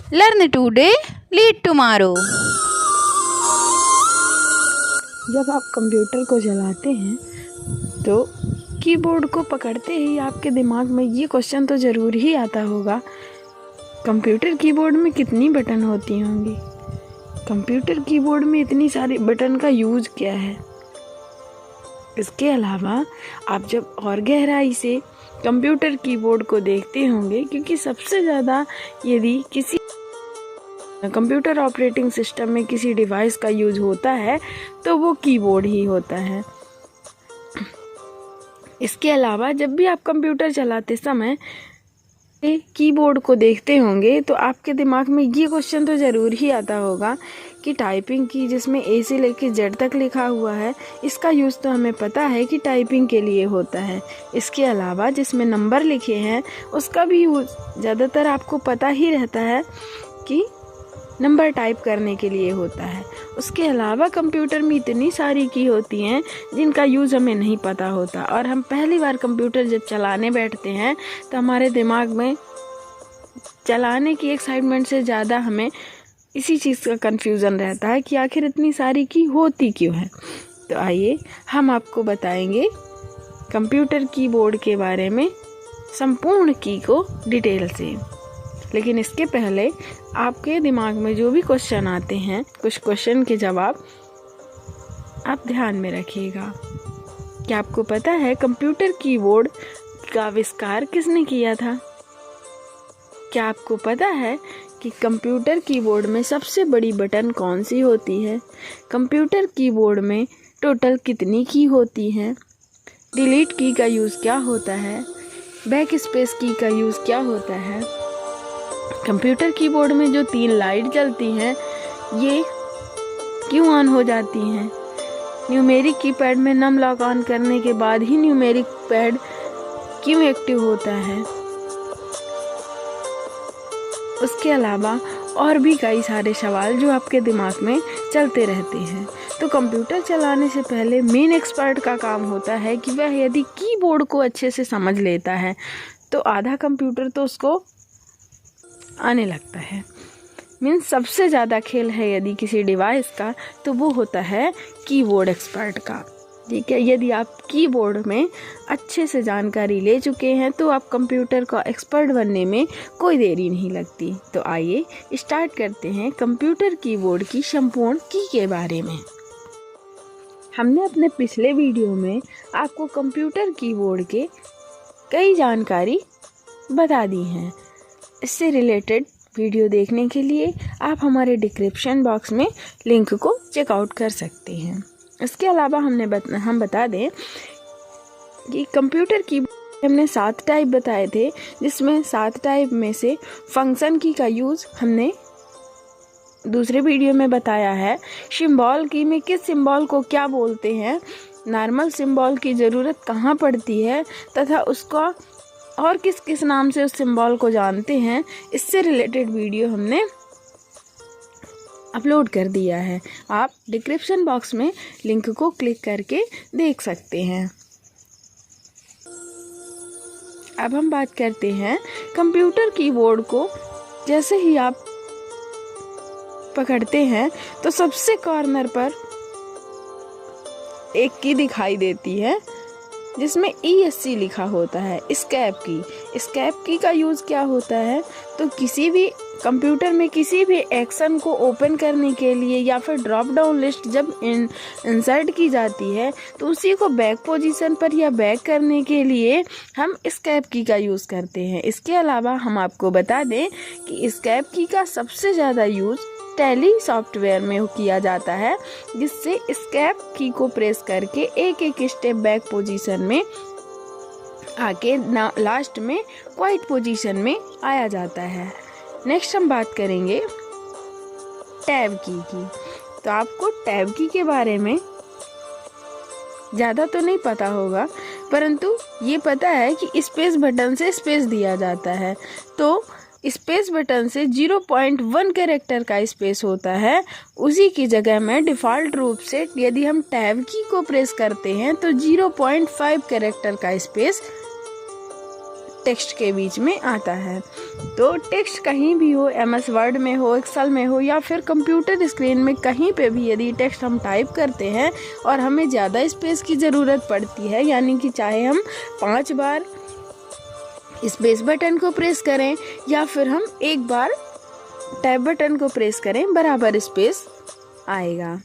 Learn today, lead tomorrow. जब आप computer को चलाते हैं तो कीबोर्ड को पकड़ते ही आपके दिमाग में ये क्वेश्चन तो ज़रूर ही आता होगा, कंप्यूटर कीबोर्ड में कितनी बटन होती होंगी, कंप्यूटर कीबोर्ड में इतनी सारी बटन का यूज़ क्या है। इसके अलावा आप जब और गहराई से कंप्यूटर कीबोर्ड को देखते होंगे, क्योंकि सबसे ज़्यादा यदि किसी कंप्यूटर ऑपरेटिंग सिस्टम में किसी डिवाइस का यूज होता है तो वो कीबोर्ड ही होता है। इसके अलावा जब भी आप कंप्यूटर चलाते समय कीबोर्ड को देखते होंगे तो आपके दिमाग में ये क्वेश्चन तो ज़रूर ही आता होगा कि टाइपिंग की जिसमें ए से लेकर जेड तक लिखा हुआ है, इसका यूज़ तो हमें पता है कि टाइपिंग के लिए होता है। इसके अलावा जिसमें नंबर लिखे हैं उसका भी यूज़ ज़्यादातर आपको पता ही रहता है कि नंबर टाइप करने के लिए होता है। उसके अलावा कंप्यूटर में इतनी सारी की होती हैं जिनका यूज़ हमें नहीं पता होता, और हम पहली बार कंप्यूटर जब चलाने बैठते हैं तो हमारे दिमाग में चलाने की एक्साइटमेंट से ज़्यादा हमें इसी चीज़ का कन्फ्यूज़न रहता है कि आखिर इतनी सारी की होती क्यों है। तो आइए हम आपको बताएंगे कंप्यूटर कीबोर्ड के बारे में संपूर्ण की को डिटेल से। लेकिन इसके पहले आपके दिमाग में जो भी क्वेश्चन आते हैं, कुछ क्वेश्चन के जवाब आप ध्यान में रखिएगा। क्या आपको पता है कंप्यूटर कीबोर्ड का आविष्कार किसने किया था? क्या आपको पता है कि कंप्यूटर कीबोर्ड में सबसे बड़ी बटन कौन सी होती है? कंप्यूटर कीबोर्ड में टोटल कितनी की होती हैं? डिलीट की का यूज़ क्या होता है? बैक स्पेस की का यूज़ क्या होता है? कंप्यूटर कीबोर्ड में जो 3 लाइट जलती हैं ये क्यों ऑन हो जाती हैं? न्यूमेरिक कीपैड में नम लॉक ऑन करने के बाद ही न्यूमेरिक पैड क्यों एक्टिव होता है? उसके अलावा और भी कई सारे सवाल जो आपके दिमाग में चलते रहते हैं। तो कंप्यूटर चलाने से पहले मेन एक्सपर्ट का काम होता है कि वह यदि कीबोर्ड को अच्छे से समझ लेता है तो आधा कंप्यूटर तो उसको आने लगता है। मीन्स सबसे ज़्यादा खेल है यदि किसी डिवाइस का तो वो होता है कीबोर्ड एक्सपर्ट का। ठीक है, यदि आप कीबोर्ड में अच्छे से जानकारी ले चुके हैं तो आप कंप्यूटर का एक्सपर्ट बनने में कोई देरी नहीं लगती। तो आइए स्टार्ट करते हैं कंप्यूटर कीबोर्ड की संपूर्ण की के बारे में। हमने अपने पिछले वीडियो में आपको कंप्यूटर कीबोर्ड के कई जानकारी बता दी हैं। इससे रिलेटेड वीडियो देखने के लिए आप हमारे डिस्क्रिप्शन बॉक्स में लिंक को चेकआउट कर सकते हैं। इसके अलावा हम बता दें कि कंप्यूटर की हमने 7 टाइप बताए थे, जिसमें 7 टाइप में से फंक्शन की का यूज़ हमने दूसरे वीडियो में बताया है। सिंबल की में किस सिंबल को क्या बोलते हैं, नॉर्मल सिंबल की ज़रूरत कहाँ पड़ती है तथा उसका और किस किस नाम से उस सिंबल को जानते हैं, इससे रिलेटेड वीडियो हमने अपलोड कर दिया है। आप डिस्क्रिप्शन बॉक्स में लिंक को क्लिक करके देख सकते हैं। अब हम बात करते हैं कंप्यूटर कीबोर्ड को। जैसे ही आप पकड़ते हैं तो सबसे कॉर्नर पर एक की दिखाई देती है जिसमें ESC लिखा होता है, एस्केप की। एस्केप की का यूज़ क्या होता है, तो किसी भी कंप्यूटर में किसी भी एक्शन को ओपन करने के लिए या फिर ड्रॉप डाउन लिस्ट जब इंसर्ट की जाती है तो उसी को बैक पोजीशन पर या बैक करने के लिए हम एस्केप की का यूज़ करते हैं। इसके अलावा हम आपको बता दें कि एस्केप की का सबसे ज़्यादा यूज़ टैली सॉफ्टवेयर में किया जाता है, जिससे एस्केप की को प्रेस करके एक एक स्टेप बैक पोजीशन में आके लास्ट में क्वाइट पोजीशन में आया जाता है। नेक्स्ट हम बात करेंगे टैब की। तो आपको टैब की के बारे में ज़्यादा तो नहीं पता होगा, परंतु ये पता है कि स्पेस बटन से स्पेस दिया जाता है। तो स्पेस बटन से 0.1 कैरेक्टर का स्पेस होता है, उसी की जगह में डिफ़ॉल्ट रूप से यदि हम टैब की को प्रेस करते हैं तो 0.5 कैरेक्टर का स्पेस टेक्स्ट के बीच में आता है। तो टेक्स्ट कहीं भी हो, MS वर्ड में हो, एक्सेल में हो या फिर कंप्यूटर स्क्रीन में कहीं पे भी यदि टेक्स्ट हम टाइप करते हैं और हमें ज़्यादा स्पेस की ज़रूरत पड़ती है, यानी कि चाहे हम 5 बार स्पेस बटन को प्रेस करें या फिर हम एक बार टैब बटन को प्रेस करें, बराबर स्पेस आएगा।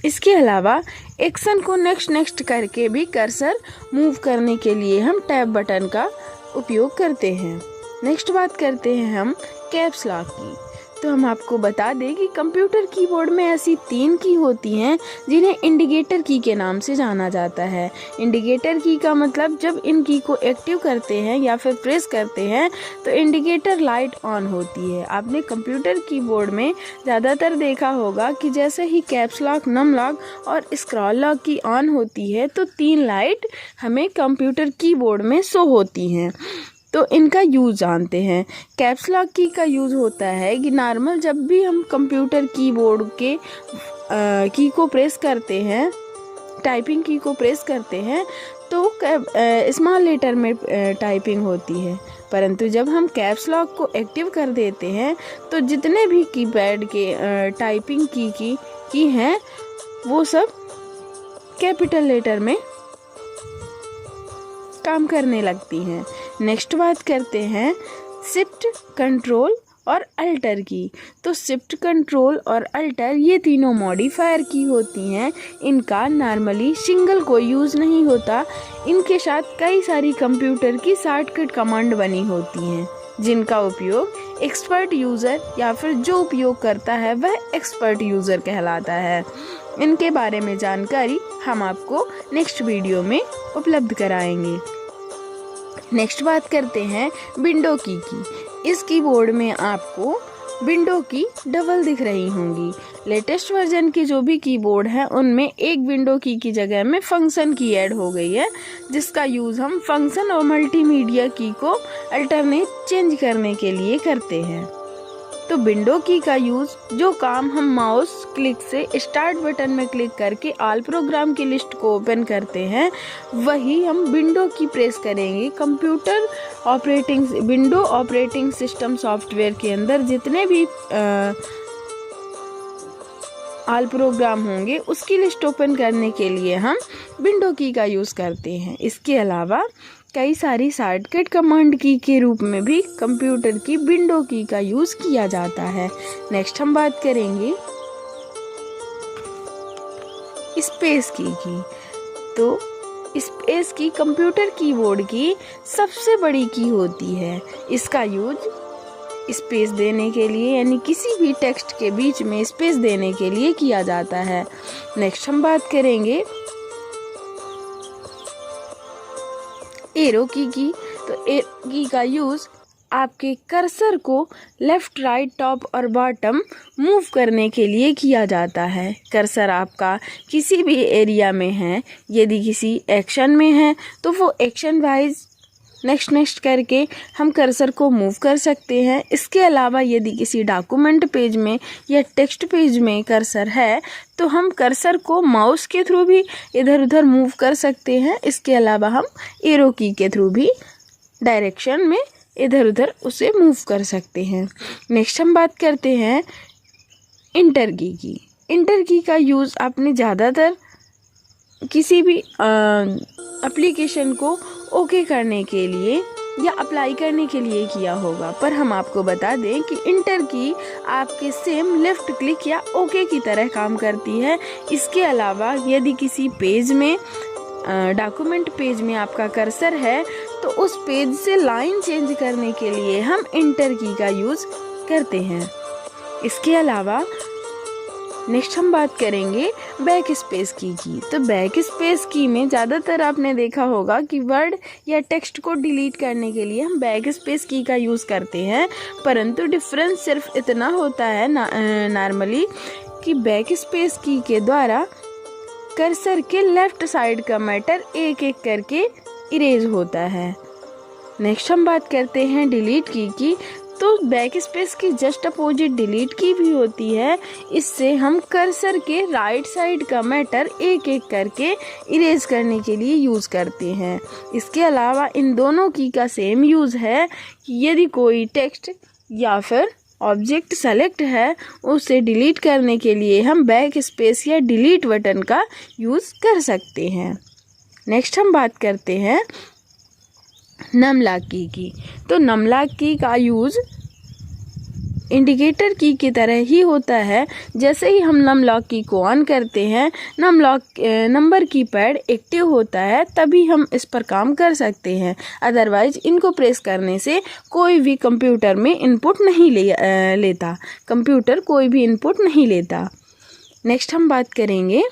इसके अलावा एक्शन को नेक्स्ट करके भी कर्सर मूव करने के लिए हम टैब बटन का उपयोग करते हैं। नेक्स्ट बात करते हैं हम कैप्स लॉक की। तो हम आपको बता दें कि कंप्यूटर कीबोर्ड में ऐसी 3 की होती हैं जिन्हें इंडिकेटर की के नाम से जाना जाता है। इंडिकेटर की का मतलब जब इन की को एक्टिव करते हैं या फिर प्रेस करते हैं तो इंडिकेटर लाइट ऑन होती है। आपने कंप्यूटर कीबोर्ड में ज़्यादातर देखा होगा कि जैसे ही कैप्स लॉक, नम लॉक और स्क्रॉल लॉक की ऑन होती है तो 3 लाइट हमें कंप्यूटर कीबोर्ड में शो होती हैं। तो इनका यूज़ जानते हैं। कैप्स लॉक की का यूज़ होता है कि नॉर्मल जब भी हम कंप्यूटर कीबोर्ड के की को प्रेस करते हैं, टाइपिंग की को प्रेस करते हैं तो स्मॉल लेटर में टाइपिंग होती है, परंतु जब हम कैप्स लॉक को एक्टिव कर देते हैं तो जितने भी कीपैड के टाइपिंग की हैं वो सब कैपिटल लेटर में काम करने लगती हैं। नेक्स्ट बात करते हैं शिफ्ट, कंट्रोल और अल्टर की। तो शिफ्ट, कंट्रोल और अल्टर ये तीनों मॉडिफायर की होती हैं। इनका नॉर्मली सिंगल कोई यूज़ नहीं होता, इनके साथ कई सारी कंप्यूटर की शॉर्टकट कमांड बनी होती हैं जिनका उपयोग एक्सपर्ट यूज़र या फिर जो उपयोग करता है वह एक्सपर्ट यूज़र कहलाता है। इनके बारे में जानकारी हम आपको नेक्स्ट वीडियो में उपलब्ध कराएंगे। नेक्स्ट बात करते हैं विंडो की। इस कीबोर्ड में आपको विंडो की डबल दिख रही होंगी। लेटेस्ट वर्जन के जो भी कीबोर्ड हैं उनमें एक विंडो की जगह में फंक्शन की ऐड हो गई है, जिसका यूज़ हम फंक्शन और मल्टीमीडिया की को अल्टरनेट चेंज करने के लिए करते हैं। तो विंडो की का यूज़ जो काम हम माउस क्लिक से स्टार्ट बटन में क्लिक करके ऑल प्रोग्राम की लिस्ट को ओपन करते हैं, वही हम विंडो की प्रेस करेंगे। विंडो ऑपरेटिंग सिस्टम सॉफ्टवेयर के अंदर जितने भी ऑल प्रोग्राम होंगे उसकी लिस्ट ओपन करने के लिए हम विंडो की का यूज़ करते हैं। इसके अलावा कई सारी शॉर्टकट कमांड की के रूप में भी कंप्यूटर की विंडो की का यूज़ किया जाता है। नेक्स्ट हम बात करेंगे स्पेस की। तो स्पेस की कंप्यूटर कीबोर्ड की सबसे बड़ी की होती है। इसका यूज स्पेस देने के लिए यानी किसी भी टेक्स्ट के बीच में स्पेस देने के लिए किया जाता है। नेक्स्ट हम बात करेंगे एरो की। तो एरो की का यूज़ आपके कर्सर को लेफ़्ट, राइट, टॉप और बॉटम मूव करने के लिए किया जाता है। कर्सर आपका किसी भी एरिया में है, यदि किसी एक्शन में है तो वो एक्शन वाइज नेक्स्ट करके हम कर्सर को मूव कर सकते हैं। इसके अलावा यदि किसी डॉक्यूमेंट पेज में या टेक्स्ट पेज में कर्सर है तो हम कर्सर को माउस के थ्रू भी इधर उधर मूव कर सकते हैं। इसके अलावा हम एरो की के थ्रू भी डायरेक्शन में इधर उधर उसे मूव कर सकते हैं। नेक्स्ट हम बात करते हैं इंटर की। इंटर की का यूज़ आपने ज़्यादातर किसी भी एप्लीकेशन को ओके करने के लिए या अप्लाई करने के लिए किया होगा, पर हम आपको बता दें कि इंटर की आपके सेम लेफ़्ट क्लिक या ओके की तरह काम करती है। इसके अलावा यदि किसी पेज में डॉक्यूमेंट पेज में आपका कर्सर है तो उस पेज से लाइन चेंज करने के लिए हम इंटर की का यूज़ करते हैं। इसके अलावा नेक्स्ट हम बात करेंगे बैक स्पेस की। तो बैक स्पेस की में ज़्यादातर आपने देखा होगा कि वर्ड या टेक्स्ट को डिलीट करने के लिए हम बैक स्पेस की का यूज़ करते हैं, परंतु डिफरेंस सिर्फ इतना होता है नॉर्मली कि बैक स्पेस की के द्वारा कर्सर के लेफ़्ट साइड का मैटर एक एक करके इरेज होता है। नेक्स्ट हम बात करते हैं डिलीट की। तो बैक स्पेस की जस्ट अपोजिट डिलीट की भी होती है। इससे हम कर्सर के राइट साइड का मैटर एक एक करके इरेज करने के लिए यूज़ करते हैं। इसके अलावा इन दोनों की का सेम यूज़ है कि यदि कोई टेक्स्ट या फिर ऑब्जेक्ट सेलेक्ट है उसे डिलीट करने के लिए हम बैक स्पेस या डिलीट बटन का यूज़ कर सकते हैं। नेक्स्ट हम बात करते हैं नमलॉक की। तो नमलॉक की का यूज़ इंडिकेटर की तरह ही होता है। जैसे ही हम नमलॉक की को ऑन करते हैं, नंबर की पैड एक्टिव होता है, तभी हम इस पर काम कर सकते हैं। अदरवाइज इनको प्रेस करने से कोई भी कंप्यूटर में इनपुट नहीं लेता। कंप्यूटर कोई भी इनपुट नहीं लेता। नेक्स्ट हम बात करेंगे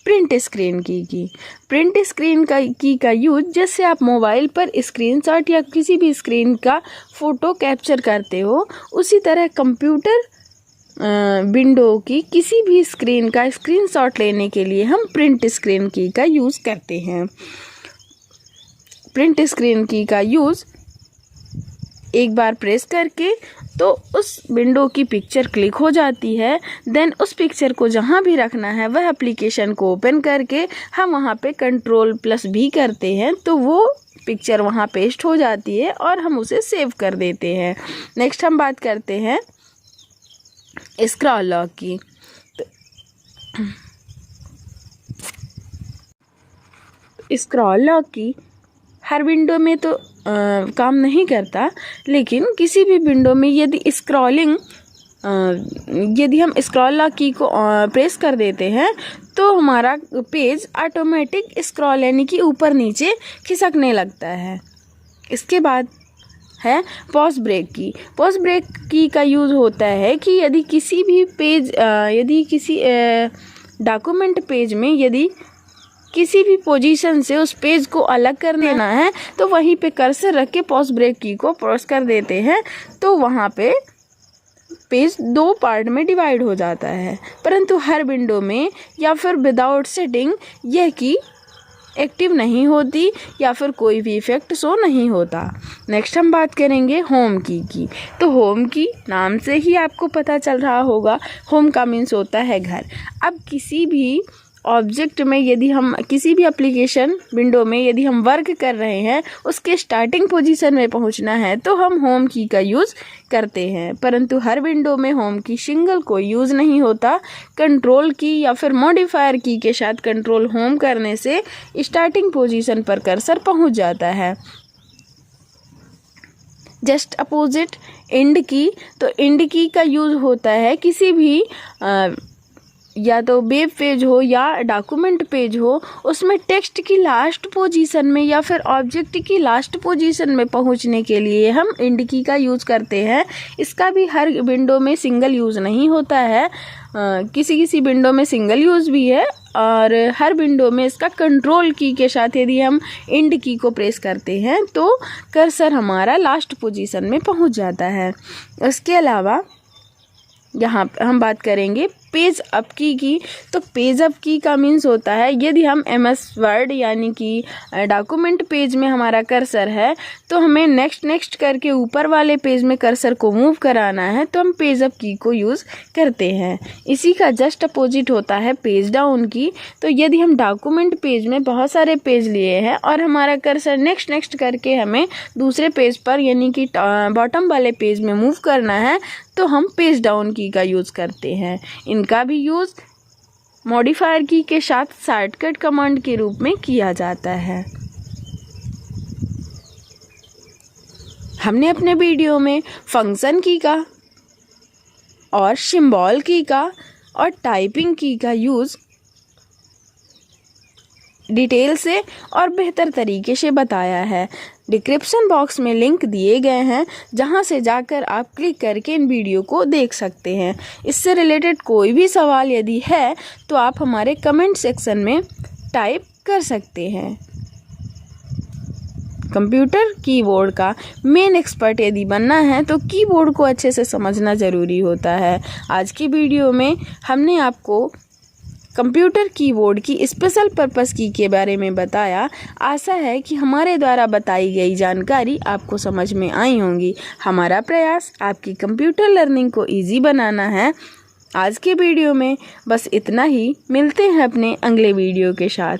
प्रिंट स्क्रीन की। प्रिंट स्क्रीन का यूज जैसे आप मोबाइल पर स्क्रीनशॉट या किसी भी स्क्रीन का फ़ोटो कैप्चर करते हो, उसी तरह कंप्यूटर विंडो की किसी भी स्क्रीन का स्क्रीनशॉट लेने के लिए हम प्रिंट स्क्रीन की का यूज़ करते हैं। प्रिंट स्क्रीन की का यूज़ एक बार प्रेस करके तो उस विंडो की पिक्चर क्लिक हो जाती है। देन उस पिक्चर को जहाँ भी रखना है वह एप्लीकेशन को ओपन करके हम वहाँ पे Ctrl+V करते हैं तो वो पिक्चर वहाँ पेस्ट हो जाती है और हम उसे सेव कर देते हैं। नेक्स्ट हम बात करते हैं स्क्रॉल लॉक की। स्क्रॉल लॉक की हर विंडो में तो काम नहीं करता, लेकिन किसी भी विंडो में यदि हम स्क्रॉल लॉक की को प्रेस कर देते हैं तो हमारा पेज ऑटोमेटिक स्क्रॉल यानी कि ऊपर नीचे खिसकने लगता है। इसके बाद है पॉज ब्रेक की। पॉज ब्रेक की का यूज़ होता है कि यदि किसी भी पेज यदि किसी डॉक्यूमेंट पेज में यदि किसी भी पोजीशन से उस पेज को अलग कर देना है तो वहीं पे कर्सर रख के पॉज ब्रेक की को प्रेस कर देते हैं तो वहाँ पे पेज 2 पार्ट में डिवाइड हो जाता है। परंतु हर विंडो में या फिर विदाउट सेटिंग यह की एक्टिव नहीं होती या फिर कोई भी इफेक्ट शो नहीं होता। नेक्स्ट हम बात करेंगे होम की। तो होम की नाम से ही आपको पता चल रहा होगा, होम का मीन्स होता है घर। अब किसी भी ऑब्जेक्ट में यदि हम किसी भी एप्लीकेशन विंडो में यदि हम वर्क कर रहे हैं, उसके स्टार्टिंग पोजीशन में पहुंचना है तो हम होम की का यूज़ करते हैं। परंतु हर विंडो में होम की सिंगल कोई यूज़ नहीं होता। कंट्रोल की या फिर मॉडिफायर की के साथ कंट्रोल होम करने से स्टार्टिंग पोजीशन पर कर्सर पहुंच जाता है। जस्ट अपोजिट एंड की। तो एंड की का यूज़ होता है किसी भी या तो वेब पेज हो या डॉक्यूमेंट पेज हो, उसमें टेक्स्ट की लास्ट पोजीशन में या फिर ऑब्जेक्ट की लास्ट पोजीशन में पहुंचने के लिए हम एंड की का यूज़ करते हैं। इसका भी हर विंडो में सिंगल यूज़ नहीं होता है, किसी विंडो में सिंगल यूज़ भी है और हर विंडो में इसका कंट्रोल की के साथ यदि हम एंड की को प्रेस करते हैं तो कर्सर हमारा लास्ट पोजीशन में पहुंच जाता है। उसके अलावा यहाँ हम बात करेंगे पेज अप की। तो पेज अप की का मीन्स होता है यदि हम MS वर्ड यानी कि डॉक्यूमेंट पेज में हमारा कर्सर है तो हमें नेक्स्ट करके ऊपर वाले पेज में कर्सर को मूव कराना है तो हम पेज अप की को यूज़ करते हैं। इसी का जस्ट अपोजिट होता है पेज डाउन की। तो यदि हम डॉक्यूमेंट पेज में बहुत सारे पेज लिए हैं और हमारा कर्सर नेक्स्ट करके हमें दूसरे पेज पर यानी कि बॉटम वाले पेज में मूव करना है तो हम पेज डाउन की का यूज़ करते हैं। इनका भी यूज़ मॉडिफायर की के साथ शॉर्टकट कमांड के रूप में किया जाता है। हमने अपने वीडियो में फंक्शन की का और सिंबल की का और टाइपिंग की का यूज़ डिटेल से और बेहतर तरीके से बताया है। डिस्क्रिप्शन बॉक्स में लिंक दिए गए हैं जहां से जाकर आप क्लिक करके इन वीडियो को देख सकते हैं। इससे रिलेटेड कोई भी सवाल यदि है तो आप हमारे कमेंट सेक्शन में टाइप कर सकते हैं। कंप्यूटर कीबोर्ड का मेन एक्सपर्ट यदि बनना है तो कीबोर्ड को अच्छे से समझना ज़रूरी होता है। आज की वीडियो में हमने आपको कंप्यूटर कीबोर्ड की स्पेशल पर्पस की के बारे में बताया। आशा है कि हमारे द्वारा बताई गई जानकारी आपको समझ में आई होंगी। हमारा प्रयास आपकी कंप्यूटर लर्निंग को इजी बनाना है। आज के वीडियो में बस इतना ही। मिलते हैं अपने अगले वीडियो के साथ।